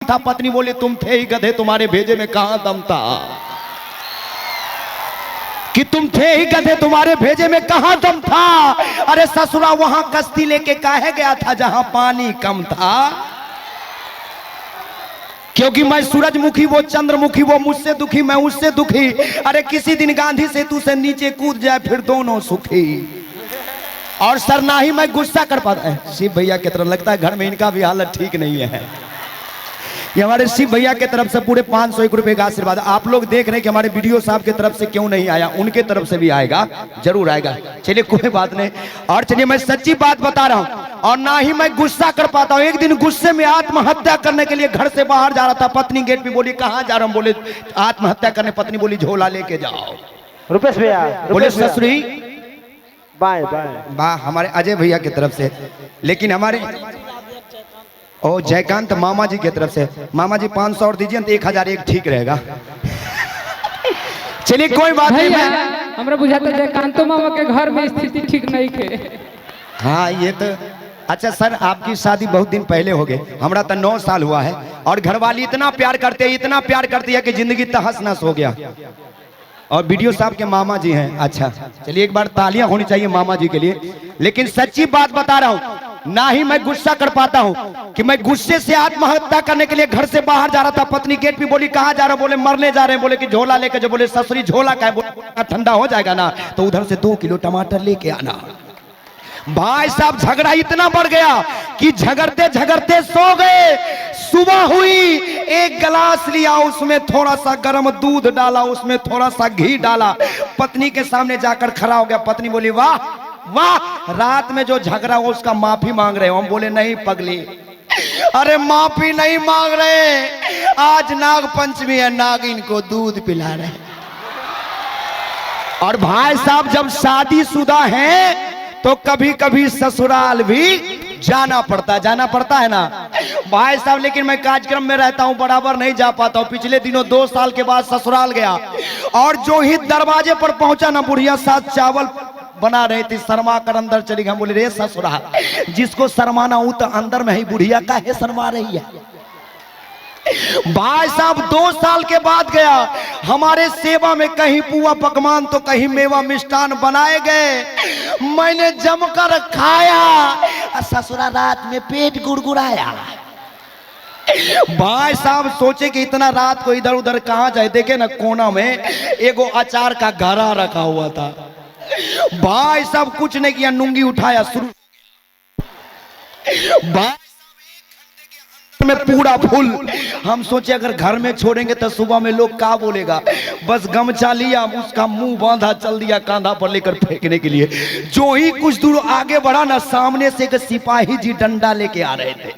था। पत्नी बोली तुम थे ही गधे, तुम्हारे भेजे में कहां दम था। कि तुम थे ही गधे, तुम्हारे भेजे में कहां दम था। अरे ससुरा वहां कश्ती लेके काहे गया था जहां पानी कम था। क्योंकि मैं सूरजमुखी, वो चंद्रमुखी, वो मुझसे दुखी, मैं उससे दुखी। अरे किसी दिन गांधी सेतु से नीचे कूद जाए फिर दोनों सुखी। और सर ना ही मैं गुस्सा कर पाता। शिव भैया की तरफ लगता है घर में इनका भी हालत ठीक नहीं है। ये हमारे शिव भैया की तरफ से पूरे 501 रुपए का आशीर्वाद। आप लोग देख रहे हैं कि हमारे वीडियो साहब की तरफ से क्यों नहीं आया, उनके तरफ से भी आएगा, जरूर आएगा। चलिए कोई बात नहीं। और चलिए मैं सच्ची बात बता रहा हूं और ना ही मैं गुस्सा कर पाता हूं। एक दिन गुस्से में आत्महत्या करने के लिए घर से बाहर जा रहा था। पत्नी गेट पे बोली कहां जा रहा हूं। बोले आत्महत्या करने। पत्नी बोली झोला लेके जाओ। रुपेश भैया बोले ससुरी बाय बाय वाह हमारे अजय भैया की तरफ से। लेकिन हमारे ओ जयकांत मामा जी की तरफ से, मामा जी 500 और दीजिए तो 1000 एक ठीक रहेगा। चलिए कोई बात नहीं। मैं हमरा बुझाता जयकांतो मामा के घर में स्थिति ठीक नहीं थे। हाँ ये तो अच्छा सर, आपकी शादी बहुत दिन पहले हो गए, हमारा तो 9 साल हुआ है। और घरवाली इतना प्यार करते हैं, इतना प्यार करती है कि जिंदगी तहस नहस हो गया। और वीडियो साहब के मामा जी हैं। अच्छा चलिए एक बार तालियां होनी चाहिए मामा जी के लिए। लेकिन सच्ची बात बता रहा हूं, ना ही मैं गुस्सा कर पाता हूं कि मैं गुस्से से आत्महत्या करने के लिए घर से बाहर जा रहा था। पत्नी गेट पे बोली कहां जा रहे हो। बोले मरने जा रहे हैं। बोले कि झोला लेके जो। बोले ससुरी झोला का है। बोले ठंडा हो जाएगा ना तो उधर से 2 किलो टमाटर लेके आना। भाई साहब झगड़ा इतना बढ़ गया कि झगड़ते झगड़ते सो गए। सुबह हुई, एक गिलास लिया, उसमें थोड़ा सा गर्म दूध डाला, उसमें थोड़ा सा घी डाला, पत्नी के सामने जाकर खड़ा हो गया। पत्नी बोली वाह वाह, रात में जो झगड़ा हो उसका माफी मांग रहे हो। हम बोले नहीं पगली, अरे माफी नहीं मांग रहे, आज नाग पंचमी है, नागिन को दूध पिला रहे। और भाई साहब जब शादीशुदा हैं तो कभी कभी ससुराल भी जाना पड़ता है ना भाई साहब। लेकिन मैं कार्यक्रम में रहता हूं, बराबर नहीं जा पाता हूं। पिछले दिनों 2 साल के बाद ससुराल गया और जो ही दरवाजे पर पहुंचा ना, बुढ़िया साथ चावल बना रही थी, शर्मा कर अंदर चली गई। बोले रे ससुरा, जिसको शर्माना हो तो अंदर में ही बुढ़िया काहे शर्मा रही है। भाई साहब 2 साल के बाद गया, हमारे सेवा में कहीं पुआ पकवान तो कहीं मेवा मिष्ठान बनाए गए। मैंने जमकर खाया, ससुरा रात में पेट गुड़गुड़ाया। भाई साहब सोचे कि इतना रात को इधर उधर कहां जाए। देखे ना कोना में एगो अचार का घड़ा रखा हुआ था। भाई साहब कुछ नहीं किया, नूंगी उठाया, शुरू में पूरा फुल। हम सोचे अगर घर में छोड़ेंगे तो सुबह में लोग क्या बोलेगा। बस गमछा लिया, उसका मुंह बांधा, चल दिया कांधा पर लेकर फेंकने के लिए। जो ही कुछ दूर आगे बढ़ा ना, सामने से एक सिपाही जी डंडा लेके आ रहे थे।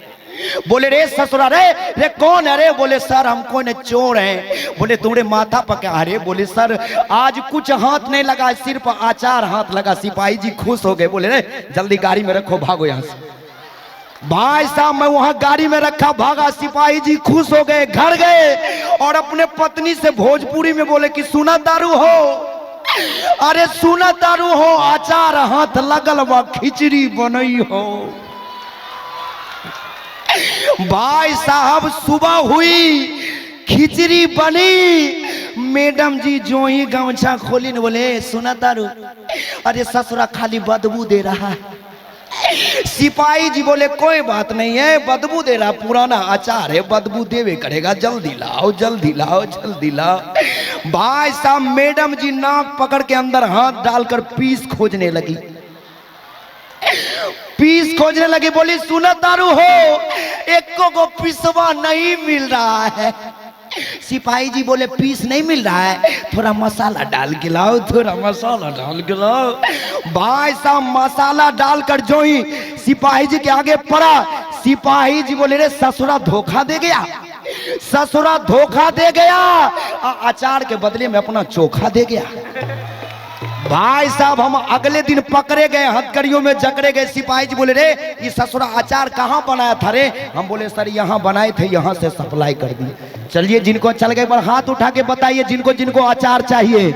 बोले रे ससुरा रे कौन है रे। बोले सर हमको न चोर हैं। बोले तुम्हारे माथा पका। अरे बोले सर आज कुछ हाथ नहीं लगा, सिर्फ आचार हाथ लगा। सिपाही जी खुश हो गए, बोले रे जल्दी गाड़ी में रखो, भागो यहाँ से। भाई साहब मैं वहां गाड़ी में रखा, भागा। सिपाही जी खुश हो गए, घर गए और अपने पत्नी से भोजपुरी में बोले कि सुना दारू हो, अरे सुना दारू हो, आचार हाथ लगल व खिचड़ी बनई हो। भाई साहब सुबह हुई, खिचड़ी बनी। मैडम जी जो ही गमछा खोली न बोले सुना दारू, अरे ससुरा खाली बदबू दे रहा है। सिपाही जी बोले कोई बात नहीं है, बदबू दे रहा, पुराना अचार है, बदबू देवे करेगा, जल्दी लाओ जल्दी लाओ जल्दी लाओ। भाई साहब मैडम जी नाक पकड़ के अंदर हाथ डालकर पीस खोजने लगी। पीस खोजने लगी, बोली सुना दारू हो, एक को पिसवा नहीं मिल रहा है। सिपाही जी बोले पीस नहीं मिल रहा है, थोड़ा मसाला डाल के लाओ, थोड़ा मसाला डाल के लाओ। भाई साहब मसाला डालकर जो ही सिपाही जी के आगे पड़ा, सिपाही जी बोले रे ससुरा धोखा दे गया, ससुरा धोखा दे गया, अचार के बदले में अपना चोखा दे गया। भाई साहब हम अगले दिन पकड़े गए, हथकड़ियों में जकड़े गए। सिपाही जी बोले रे ये ससुरा अचार कहाँ बनाया था रे। हम बोले सर यहाँ बनाए थे, यहाँ से सप्लाई कर दिए। चलिए जिनको चल गए पर हाथ उठा के बताइए जिनको जिनको अचार चाहिए।